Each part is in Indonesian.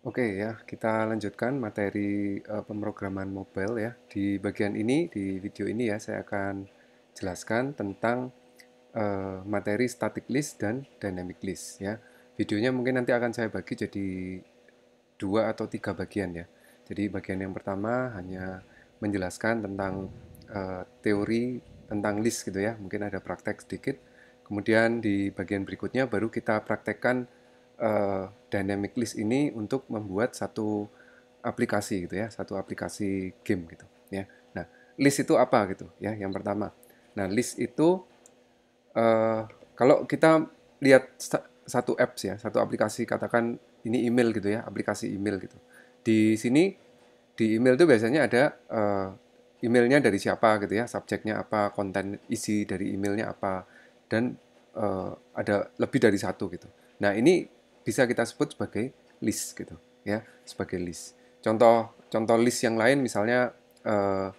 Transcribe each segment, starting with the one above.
Oke ya, kita lanjutkan materi pemrograman mobile ya. Di bagian ini, di video ini ya, saya akan jelaskan tentang materi static list dan dynamic list ya. Videonya mungkin nanti akan saya bagi jadi 2 atau 3 bagian ya. Jadi bagian yang pertama hanya menjelaskan tentang teori tentang list gitu ya. Mungkin ada praktek sedikit. Kemudian di bagian berikutnya baru kita praktekkan dynamic list ini untuk membuat satu aplikasi gitu ya, satu aplikasi game gitu ya. Nah, list itu apa gitu ya? Yang pertama. Nah, list itu eh, kalau kita lihat satu apps ya, satu aplikasi, katakan ini email gitu ya, aplikasi email gitu. Di sini di email itu biasanya ada emailnya dari siapa gitu ya, subjeknya apa, konten isi dari emailnya apa, dan ada lebih dari satu gitu. Nah, ini bisa kita sebut sebagai list gitu ya, sebagai list. Contoh contoh list yang lain misalnya eh,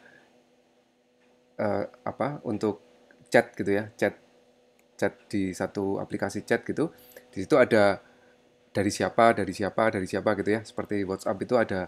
apa, untuk chat gitu ya, chat chat di satu aplikasi chat gitu. Di situ ada dari siapa, dari siapa, dari siapa gitu ya. Seperti WhatsApp itu ada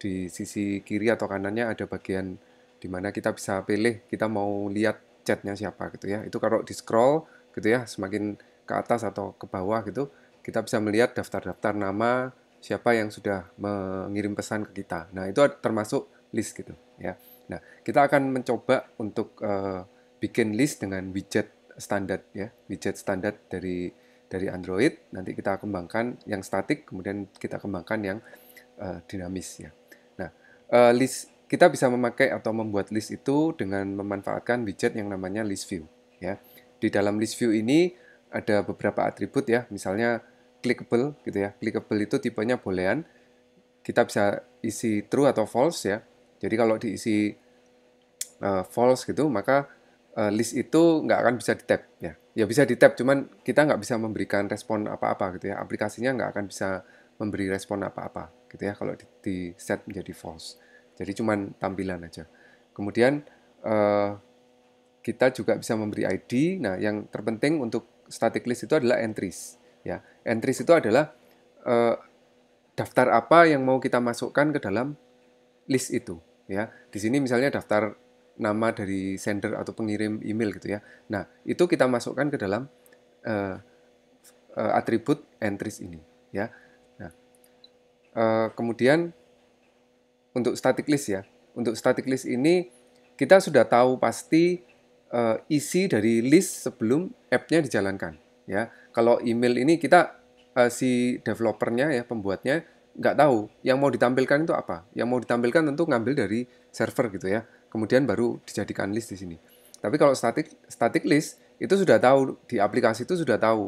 di sisi kiri atau kanannya ada bagian di mana kita bisa pilih kita mau lihat chatnya siapa gitu ya. Itu kalau di scroll gitu ya, semakin ke atas atau ke bawah gitu, kita bisa melihat daftar-daftar nama siapa yang sudah mengirim pesan ke kita. Nah, itu termasuk list gitu ya. Nah, kita akan mencoba untuk bikin list dengan widget standar ya, widget standar dari Android. Nanti kita kembangkan yang statik, kemudian kita kembangkan yang dinamis ya. Nah, list kita bisa memakai atau membuat list itu dengan memanfaatkan widget yang namanya list view ya. Di dalam list view ini ada beberapa atribut ya, misalnya clickable gitu ya. Clickable itu tipenya boolean. Kita bisa isi true atau false ya. Jadi kalau diisi false gitu, maka list itu nggak akan bisa di-tap ya. Ya bisa di-tap, cuman kita nggak bisa memberikan respon apa-apa gitu ya. Aplikasinya nggak akan bisa memberi respon apa-apa gitu ya kalau di set menjadi false. Jadi cuman tampilan aja. Kemudian eh, kita juga bisa memberi ID. Nah, yang terpenting untuk static list itu adalah entries ya. Entries itu adalah eh, daftar apa yang mau kita masukkan ke dalam list itu ya. Di sini misalnya daftar nama dari sender atau pengirim email gitu ya. Nah, itu kita masukkan ke dalam uh, atribut entries ini ya. Nah, kemudian untuk static list ya. Untuk static list ini kita sudah tahu pasti isi dari list sebelum app-nya dijalankan ya. Kalau email ini kita si developernya ya, pembuatnya nggak tahu yang mau ditampilkan itu apa. Yang mau ditampilkan tentu ngambil dari server gitu ya. Kemudian baru dijadikan list di sini. Tapi kalau static list itu sudah tahu, di aplikasi itu sudah tahu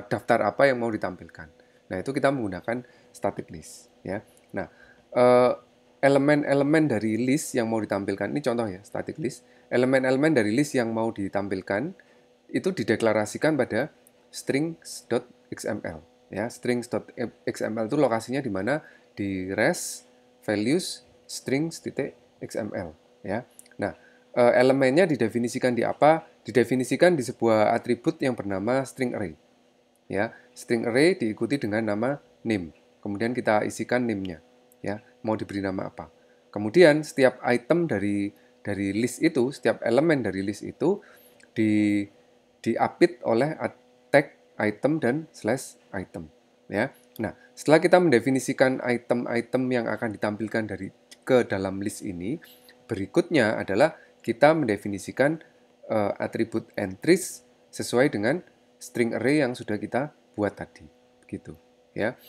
daftar apa yang mau ditampilkan. Nah, itu kita menggunakan static list ya. Nah, eh, elemen-elemen dari list yang mau ditampilkan, ini contoh ya, static list. Elemen-elemen dari list yang mau ditampilkan itu dideklarasikan pada strings.xml ya. Strings.xml itu lokasinya di mana? Di res values strings.xml ya. Nah, elemennya didefinisikan di apa? Didefinisikan di sebuah atribut yang bernama string array ya. String array diikuti dengan nama name. Kemudian kita isikan name-nya ya, mau diberi nama apa. Kemudian setiap item dari list itu, setiap elemen dari list itu di diapit oleh tag item dan slash item ya. Nah, setelah kita mendefinisikan item-item yang akan ditampilkan dari ke dalam list ini, berikutnya adalah kita mendefinisikan atribut entries sesuai dengan string array yang sudah kita buat tadi, gitu ya.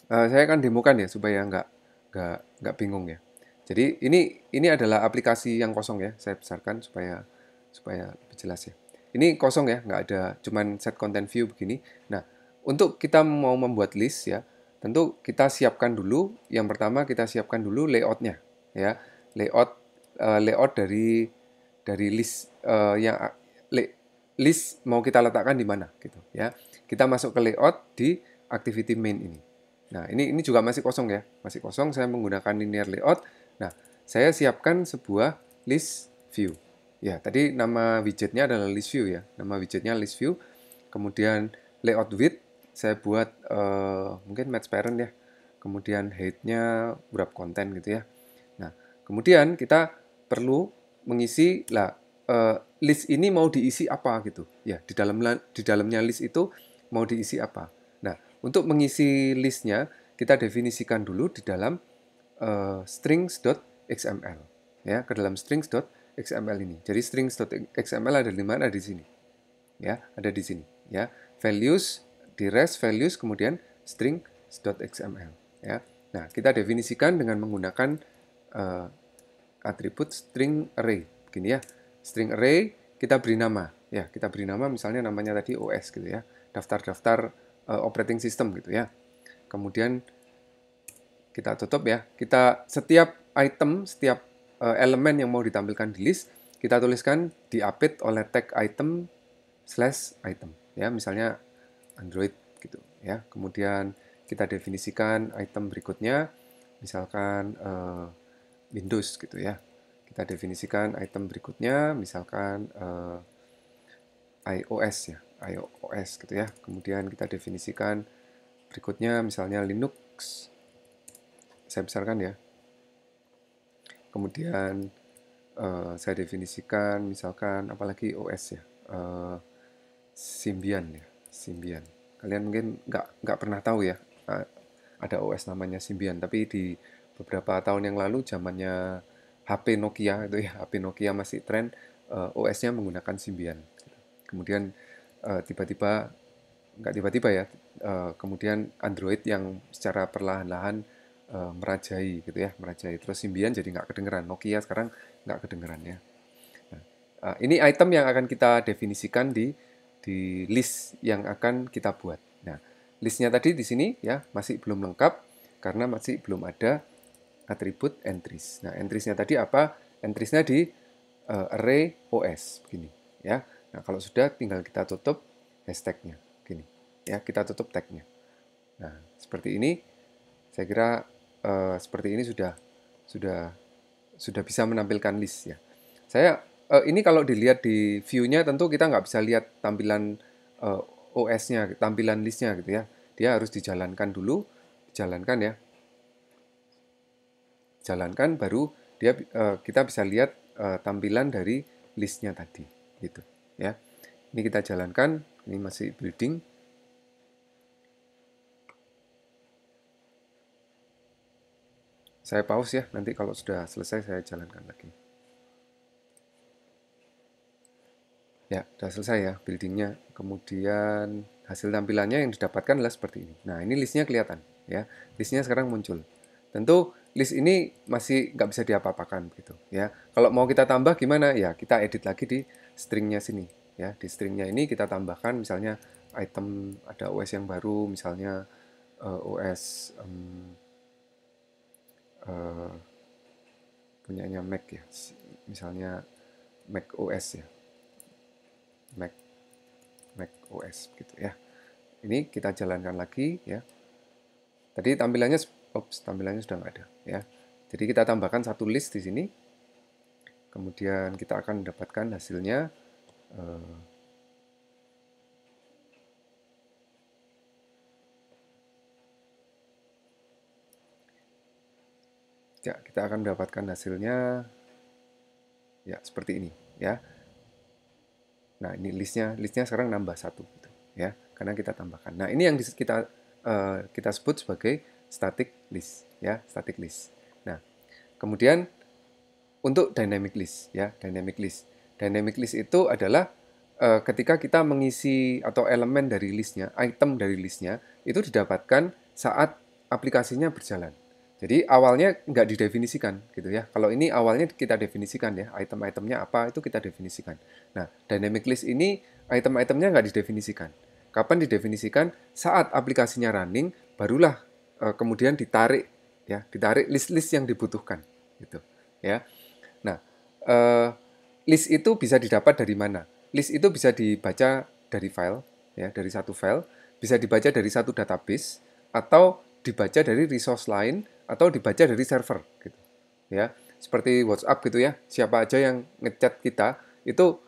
Saya akan demokan ya supaya nggak bingung ya. Jadi ini adalah aplikasi yang kosong ya, saya besarkan supaya supaya lebih jelas ya. Ini kosong ya, nggak ada, cuman set content view begini. Nah, untuk kita mau membuat list ya, tentu kita siapkan dulu. Yang pertama kita siapkan dulu layoutnya ya, layout dari list yang list mau kita letakkan di mana gitu ya. Kita masuk ke layout di activity main ini. Nah, ini juga masih kosong ya. Masih kosong, saya menggunakan linear layout. Nah, saya siapkan sebuah list view. Ya, tadi nama widgetnya adalah list view ya. Nama widgetnya list view. Kemudian layout width saya buat mungkin match parent ya. kemudian height-nya wrap konten gitu ya. Nah, kemudian kita perlu mengisi lah list ini mau diisi apa gitu. Ya, di dalamnya list itu mau diisi apa. Nah, untuk mengisi listnya kita definisikan dulu di dalam strings.xml ya, ke dalam strings.xml ini. Jadi strings.xml ada di mana? Ada di sini. Ya, ada di sini ya. Values di res values kemudian strings.xml ya. Nah, kita definisikan dengan menggunakan atribut string array begini ya. String array kita beri nama ya, kita beri nama misalnya namanya tadi OS gitu ya. Daftar-daftar operating system gitu ya. Kemudian kita tutup ya. Kita setiap item, setiap elemen yang mau ditampilkan di list, kita tuliskan diapit oleh tag item /item ya, misalnya Android gitu ya. Kemudian kita definisikan item berikutnya, misalkan Windows gitu ya. Kita definisikan item berikutnya, misalkan iOS ya, iOS gitu ya. Kemudian kita definisikan berikutnya misalnya Linux, saya besarkan ya. Kemudian saya definisikan misalkan apalagi OS ya, Symbian ya, Symbian. Kalian mungkin nggak pernah tahu ya ada OS namanya Symbian, tapi di beberapa tahun yang lalu zamannya HP Nokia itu ya, HP Nokia masih tren, OS-nya menggunakan Symbian. Kemudian tiba-tiba nggak tiba-tiba ya, kemudian Android yang secara perlahan-lahan merajai gitu ya, merajai. Terus Symbian jadi nggak kedengeran, Nokia sekarang nggak kedengeran ya. Nah, ini item yang akan kita definisikan di list yang akan kita buat. Nah, listnya tadi di sini ya masih belum lengkap karena masih belum ada atribut entries. Nah, entriesnya tadi apa? Entriesnya di array OS begini ya. Nah, kalau sudah tinggal kita tutup hashtagnya gini ya, kita tutup tagnya. Nah, seperti ini saya kira seperti ini sudah bisa menampilkan list ya. Saya ini kalau dilihat di view-nya tentu kita nggak bisa lihat tampilan OS-nya, tampilan list-nya gitu ya. Dia harus dijalankan dulu, dijalankan ya. Jalankan baru kita bisa lihat tampilan dari list-nya tadi gitu ya. Ini kita jalankan, ini masih building. Saya pause ya, nanti kalau sudah selesai saya jalankan lagi. Ya, sudah selesai ya buildingnya. Kemudian hasil tampilannya yang didapatkan adalah seperti ini. Nah, ini listnya kelihatan ya. Listnya sekarang muncul. Tentu list ini masih nggak bisa diapa-apakan gitu ya. Kalau mau kita tambah gimana? Ya, kita edit lagi di stringnya sini ya. Di stringnya ini kita tambahkan misalnya item ada OS yang baru, misalnya OS punyanya Mac ya, misalnya Mac OS ya, Mac OS gitu ya. Ini kita jalankan lagi ya. Tadi tampilannya sudah nggak ada ya. Jadi kita tambahkan satu list di sini. Kemudian kita akan mendapatkan hasilnya ya, kita akan mendapatkan hasilnya ya seperti ini ya. Nah, ini listnya sekarang nambah satu gitu ya, karena kita tambahkan. Nah, ini yang kita sebut sebagai static list ya, static list. Nah, kemudian untuk dynamic list ya, dynamic list. Dynamic list itu adalah ketika kita mengisi atau elemen dari listnya, item dari listnya itu didapatkan saat aplikasinya berjalan. Jadi awalnya nggak didefinisikan gitu ya. Kalau ini awalnya kita definisikan ya, item-itemnya apa itu kita definisikan. Nah, dynamic list ini item-itemnya nggak didefinisikan. Kapan didefinisikan? Saat aplikasinya running, barulah kemudian ditarik ya, ditarik list-list yang dibutuhkan gitu ya. Nah, list itu bisa didapat dari mana? List itu bisa dibaca dari file ya, dari satu file, bisa dibaca dari satu database atau dibaca dari resource lain atau dibaca dari server gitu. Ya, seperti WhatsApp gitu ya. Siapa aja yang ngechat kita itu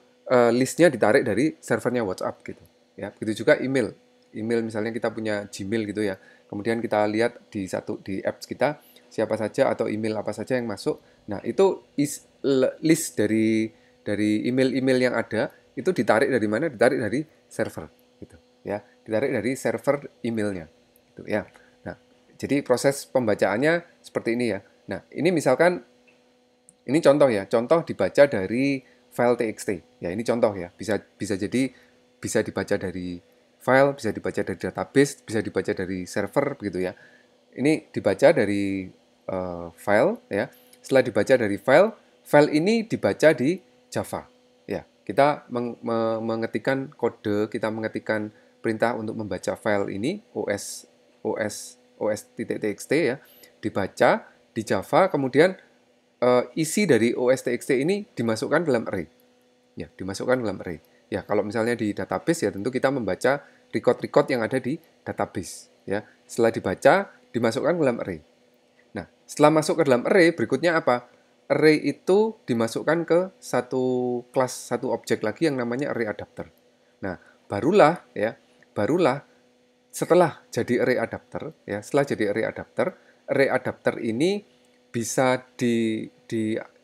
listnya ditarik dari servernya WhatsApp gitu. Ya, begitu juga email. Email misalnya kita punya Gmail gitu ya. kemudian kita lihat di apps kita siapa saja atau email apa saja yang masuk. Nah, itu list dari email-email yang ada itu ditarik dari mana? Ditarik dari server gitu ya. Ditarik dari server emailnya gitu ya. Nah, jadi proses pembacaannya seperti ini ya. Nah, ini misalkan ini contoh ya, contoh dibaca dari file txt. Ya, ini contoh ya. Bisa bisa jadi bisa dibaca dari file, bisa dibaca dari database, bisa dibaca dari server begitu ya. Ini dibaca dari file ya. Setelah dibaca dari file, file ini dibaca di Java. Ya, kita mengetikkan kode, kita mengetikkan perintah untuk membaca file ini os.txt ya, dibaca di Java, kemudian isi dari os.txt ini dimasukkan dalam array. Ya, dimasukkan dalam array. Ya, kalau misalnya di database ya tentu kita membaca record-record yang ada di database. Ya, setelah dibaca dimasukkan ke dalam array. Nah, setelah masuk ke dalam array, berikutnya apa? Array itu dimasukkan ke satu kelas, satu objek lagi yang namanya array adapter. Nah, barulah setelah jadi array adapter, ya, setelah jadi array adapter ini bisa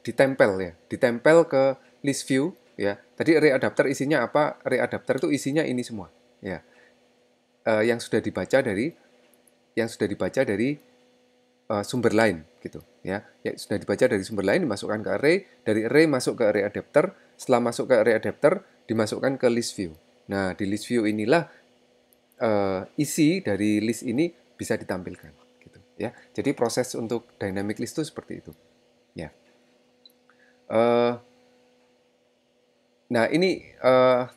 ditempel ya, ditempel ke list view ya. Tadi array adapter isinya apa? Array adapter itu isinya ini semua, ya. Yang sudah dibaca dari sumber lain gitu ya. Ya sudah dibaca dari sumber lain dimasukkan ke array, dari array masuk ke array adapter, setelah masuk ke array adapter dimasukkan ke list view. Nah, di list view inilah isi dari list ini bisa ditampilkan gitu ya. Jadi proses untuk dynamic list itu seperti itu ya. Nah, ini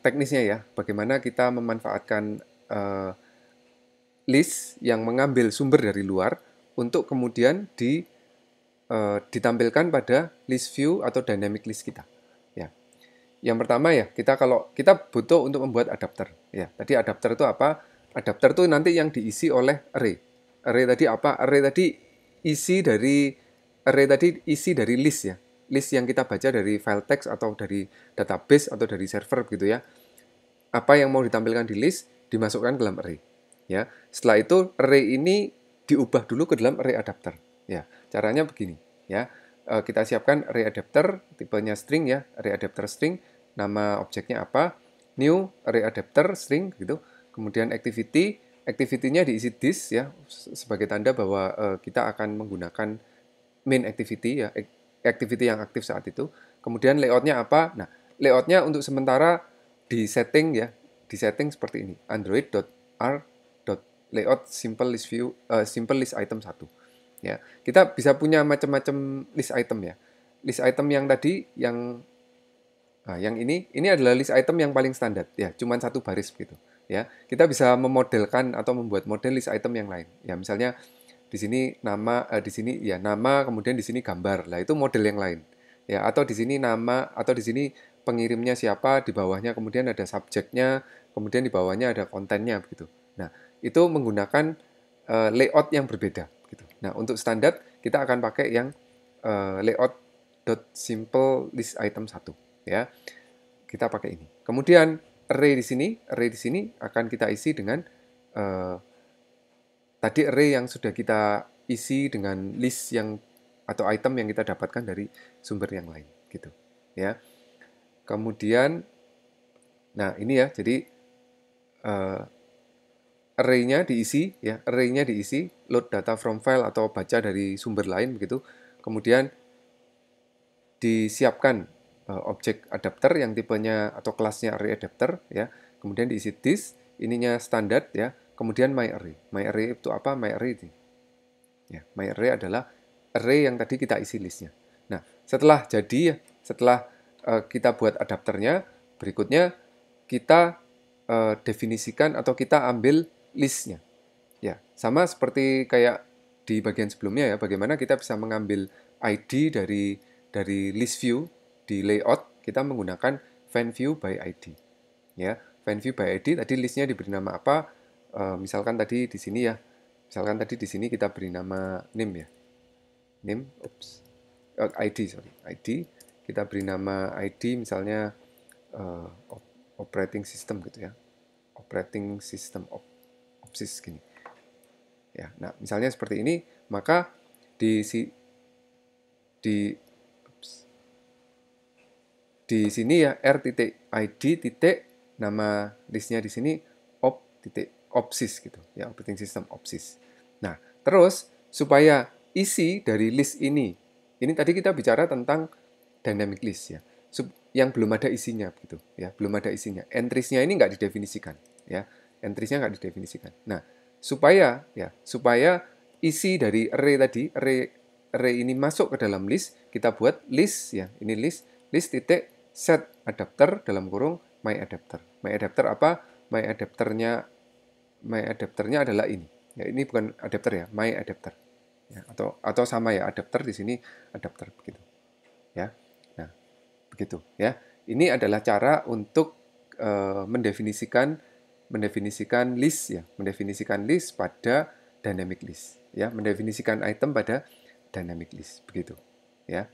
teknisnya ya, bagaimana kita memanfaatkan list yang mengambil sumber dari luar untuk kemudian ditampilkan pada list view atau dynamic list kita. Ya. Yang pertama ya, kalau kita butuh untuk membuat adapter. Ya, tadi adapter itu apa? Adapter itu nanti yang diisi oleh array. Array tadi apa? Array tadi isi dari list ya. List yang kita baca dari file text atau dari database atau dari server gitu ya. Apa yang mau ditampilkan di list dimasukkan ke dalam array. Ya, setelah itu array ini diubah dulu ke dalam array adapter. Ya, caranya begini. Ya, kita siapkan array adapter tipenya string ya, array adapter string, nama objeknya apa, new array adapter string gitu. Kemudian activity-nya diisi this ya sebagai tanda bahwa kita akan menggunakan main activity ya, activity yang aktif saat itu. Kemudian layoutnya apa? Nah, layoutnya untuk sementara di setting ya, di setting seperti ini, android.r.layout simple list view, simple list item 1. Ya, kita bisa punya macam-macam list item ya. List item yang tadi yang ini adalah list item yang paling standar ya, cuman satu baris begitu ya. Kita bisa memodelkan atau membuat model list item yang lain. Ya, misalnya di sini di sini ya nama, kemudian di sini gambar. Lah itu model yang lain. Ya, atau di sini nama, atau di sini pengirimnya siapa, di bawahnya kemudian ada subjeknya, kemudian di bawahnya ada kontennya begitu. Nah, itu menggunakan layout yang berbeda gitu. Nah, untuk standar kita akan pakai yang layout.simple list item 1 ya. Kita pakai ini. Kemudian array di sini akan kita isi dengan tadi array yang sudah kita isi dengan list yang atau item yang kita dapatkan dari sumber yang lain gitu ya. Kemudian nah ini ya, jadi array-nya diisi, load data from file atau baca dari sumber lain begitu. Kemudian disiapkan objek adapter yang tipenya atau kelasnya array adapter ya. Kemudian diisi this, ininya standar ya. Kemudian my array. My array itu apa? My array ini. Ya, my array adalah array yang tadi kita isi listnya. Nah, setelah kita buat adapternya, berikutnya kita definisikan atau kita ambil listnya. Ya, sama seperti kayak di bagian sebelumnya ya, bagaimana kita bisa mengambil ID dari list view di layout, kita menggunakan find view by ID. Ya, find view by ID tadi listnya diberi nama apa? Misalkan tadi di sini ya. Misalkan tadi di sini kita beri nama name ya. Name, ID. Kita beri nama ID misalnya operating system gitu ya. Operating system opsis gini. Ya, nah misalnya seperti ini, maka di di di sini ya r.id titik nama listnya di sini opsys gitu ya, operating system opsys. Nah, terus supaya isi dari list ini tadi kita bicara tentang dynamic list ya, yang belum ada isinya gitu ya, belum ada isinya. Entries-nya ini nggak didefinisikan ya, entries-nya nggak didefinisikan. Nah, supaya isi dari array ini masuk ke dalam list, kita buat list ya, ini list titik set adapter dalam kurung my adapter. My adapter apa? My adapternya adalah ini. Ya, ini bukan adapter ya, my adapter. Ya, atau sama ya, adapter di sini adapter begitu. Ya. Nah, begitu ya. Ini adalah cara untuk mendefinisikan list ya, mendefinisikan list pada dynamic list ya, mendefinisikan item pada dynamic list begitu ya.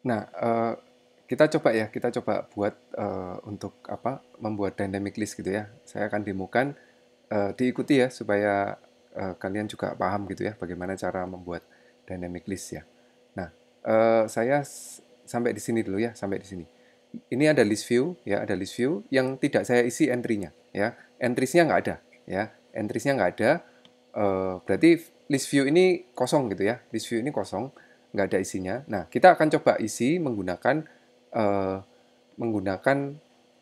Nah, kita coba buat untuk apa? Membuat dynamic list gitu ya. Saya akan demokan, diikuti ya supaya kalian juga paham gitu ya bagaimana cara membuat dynamic list ya. Nah, saya sampai di sini dulu ya, sampai di sini. Ini ada list view ya, ada list view yang tidak saya isi entry-nya ya. Entries-nya nggak ada ya. Entries-nya nggak ada. Berarti list view ini kosong gitu ya. List view ini kosong, nggak ada isinya. Nah, kita akan coba isi eh, menggunakan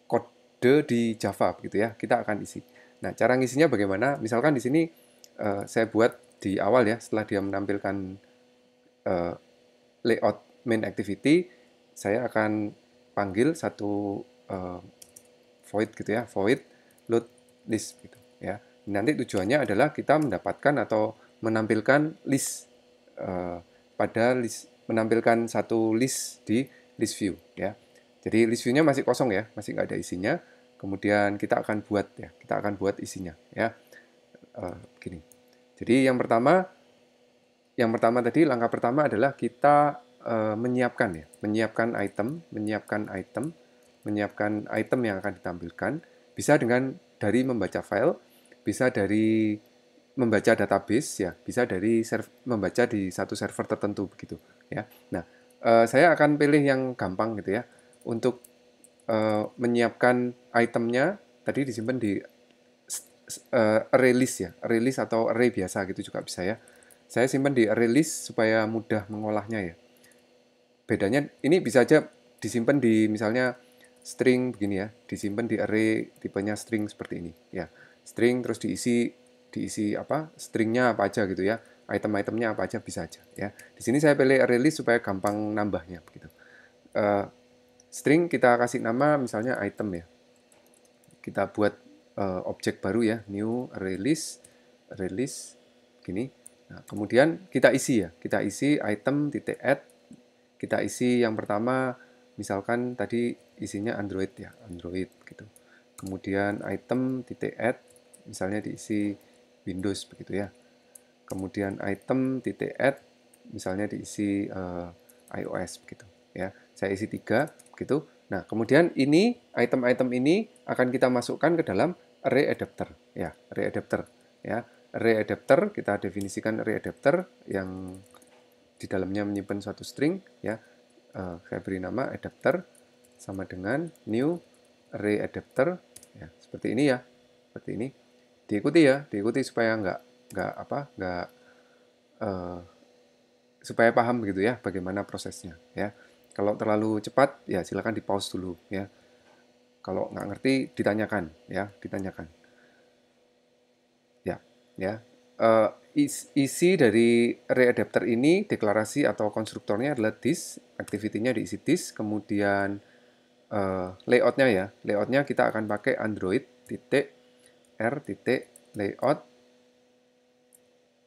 kode di Java begitu ya. Kita akan isi. Nah, cara ngisinya bagaimana? Misalkan di sini saya buat di awal ya, setelah dia menampilkan eh, layout main activity, saya akan panggil satu void gitu ya, void load list gitu ya. Nanti tujuannya adalah kita mendapatkan atau menampilkan list pada list, menampilkan satu list di list view ya. Jadi list view-nya masih kosong ya, masih nggak ada isinya. Kemudian kita akan buat ya, kita akan buat isinya ya. Begini. Jadi yang pertama tadi langkah pertama adalah kita menyiapkan ya, menyiapkan item yang akan ditampilkan. Bisa dari membaca file, bisa dari membaca database ya, bisa dari membaca di satu server tertentu begitu ya. Nah, saya akan pilih yang gampang gitu ya untuk menyiapkan itemnya tadi disimpan di array list ya, array list atau array biasa gitu juga bisa ya. Saya simpan di array list supaya mudah mengolahnya ya. Bedanya ini bisa aja disimpan di misalnya string begini ya, disimpan di array tipenya string seperti ini ya. String terus diisi apa? Stringnya apa aja gitu ya. Item-itemnya apa aja bisa aja ya. Di sini saya pilih array list supaya gampang nambahnya begitu. String kita kasih nama misalnya item ya. Kita buat objek baru ya, new array list gini. Nah, kemudian kita isi ya, kita isi item titik add, kita isi yang pertama misalkan tadi isinya Android ya, Android gitu. Kemudian item titik add misalnya diisi Windows begitu ya. Kemudian item titik add misalnya diisi iOS begitu ya. Saya isi 3 begitu. Nah, kemudian ini item-item ini akan kita masukkan ke dalam array adapter ya, array adapter ya. Array adapter kita definisikan array adapter yang di dalamnya menyimpan suatu string ya. Saya beri nama adapter sama dengan new array adapter ya, seperti ini ya. Seperti ini. Diikuti ya, diikuti supaya nggak supaya paham begitu ya bagaimana prosesnya ya. Kalau terlalu cepat ya silakan di pause dulu ya. Kalau nggak ngerti ditanyakan ya, ditanyakan. Ya, ya. Isi dari array adapter ini deklarasi atau konstruktornya adalah this, activity-nya diisi this, kemudian layoutnya ya, layoutnya kita akan pakai Android titik r titik layout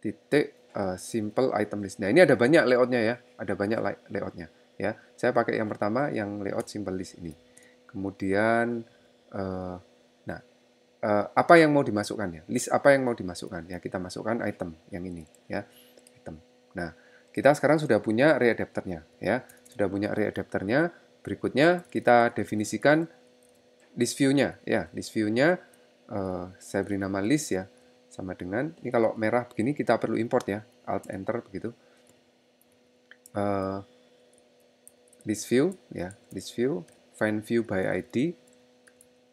titik simple item list. Nah, ini ada banyak layoutnya ya, ada banyak layoutnya ya. Saya pakai yang pertama yang layout simple list ini. Kemudian nah, apa yang mau dimasukkan ya? List apa yang mau dimasukkan ya? Kita masukkan item yang ini ya, item. Nah, kita sekarang sudah punya array adapternya ya, sudah punya array adapternya. Berikutnya kita definisikan list view-nya ya, list view-nya saya beri nama list ya, sama dengan ini. Kalau merah begini kita perlu import ya, alt enter begitu. List view ya, list view, find view by ID.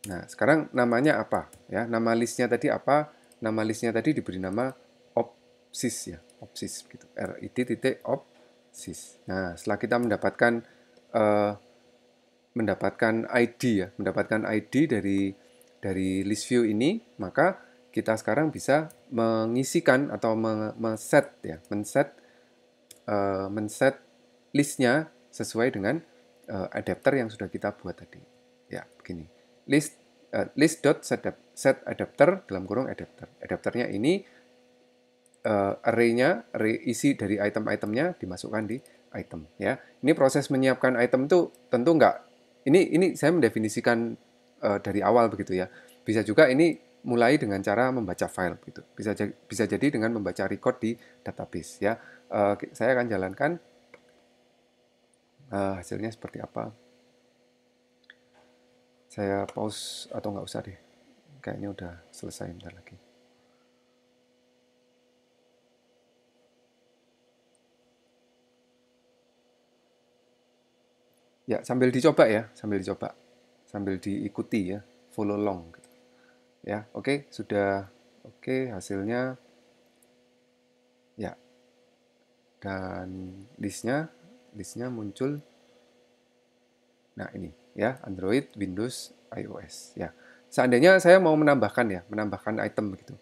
Nah, sekarang namanya apa ya? Nama listnya tadi apa? Nama listnya tadi diberi nama opsys ya, opsys gitu. RID titik opsys. Nah, setelah kita mendapatkan ID ya, mendapatkan ID dari list view ini, maka kita sekarang bisa mengisikan atau men-set ya, men-set listnya sesuai dengan adapter yang sudah kita buat tadi. Ya, begini. List.set adapter dalam kurung adapter. Adapternya ini array isi dari item-itemnya dimasukkan di item ya. Ini proses menyiapkan item itu tentu enggak, ini saya mendefinisikan dari awal begitu ya. Bisa juga ini mulai dengan cara membaca file gitu. Bisa jadi dengan membaca record di database ya. Saya akan jalankan hasilnya seperti apa. Saya pause atau nggak usah deh. Kayaknya udah selesai bentar lagi. Ya, sambil dicoba ya, sambil diikuti ya, follow along gitu. Ya, oke, sudah oke hasilnya. Ya. Dan listnya muncul. Nah, ini ya, Android, Windows, iOS ya. Seandainya saya mau menambahkan item begitu.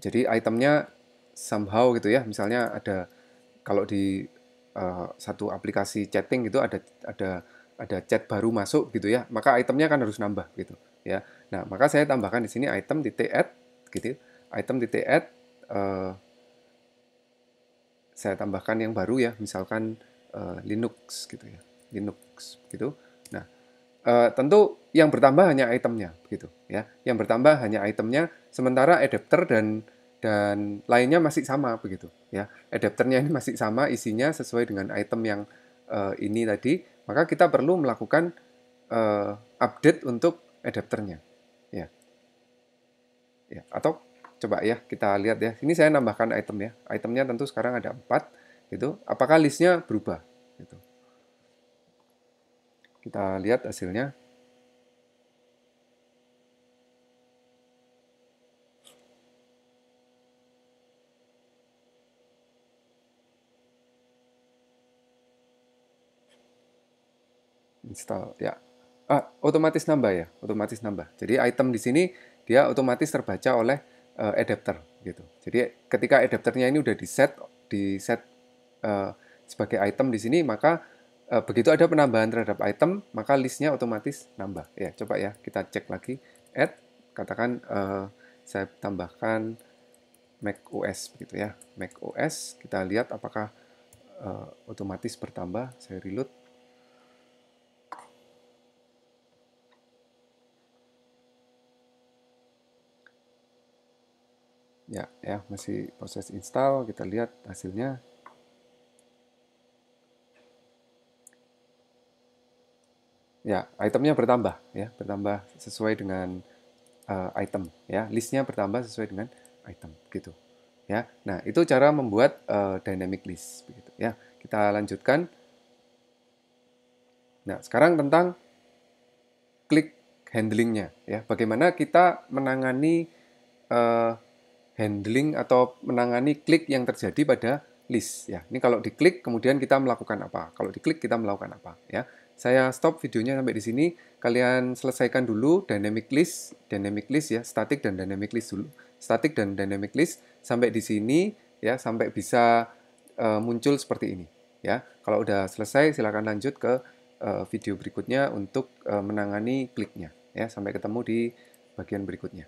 Jadi itemnya somehow gitu ya, misalnya ada, kalau di satu aplikasi chatting gitu ada chat baru masuk gitu ya, maka itemnya kan harus nambah gitu ya. Nah, maka saya tambahkan di sini item titik add gitu. Item titik add saya tambahkan yang baru ya, misalkan Linux gitu ya, Linux gitu. Nah, tentu yang bertambah hanya itemnya begitu ya. Yang bertambah hanya itemnya, sementara adapter dan lainnya masih sama begitu ya. Adapternya ini masih sama, isinya sesuai dengan item yang ini tadi, maka kita perlu melakukan update untuk adapternya ya. Ya, atau coba ya kita lihat ya. Ini saya nambahkan item ya. Itemnya tentu sekarang ada 4 gitu. Apakah listnya berubah gitu. Kita lihat hasilnya. Install ya. Otomatis nambah ya, otomatis nambah. Jadi item di sini dia otomatis terbaca oleh adapter gitu. Jadi ketika adapternya ini udah di set sebagai item di sini, maka begitu ada penambahan terhadap item, maka listnya otomatis nambah. Ya, coba ya kita cek lagi. Add, katakan saya tambahkan Mac OS begitu ya. Mac OS, kita lihat apakah otomatis bertambah. Saya reload. Ya, masih proses install. Kita lihat hasilnya. Ya, itemnya bertambah ya, bertambah sesuai dengan item ya, listnya bertambah sesuai dengan item gitu ya. Nah, itu cara membuat dynamic list begitu ya. Kita lanjutkan. Nah, sekarang tentang klik handlingnya ya. Bagaimana kita menangani handling atau menangani klik yang terjadi pada list ya. Ini kalau diklik kemudian kita melakukan apa? Kalau diklik kita melakukan apa ya? Saya stop videonya sampai di sini. Kalian selesaikan dulu dynamic list ya, static dan dynamic list dulu. Static dan dynamic list sampai di sini ya, sampai bisa muncul seperti ini ya. Kalau udah selesai silakan lanjut ke video berikutnya untuk menangani kliknya ya. Sampai ketemu di bagian berikutnya.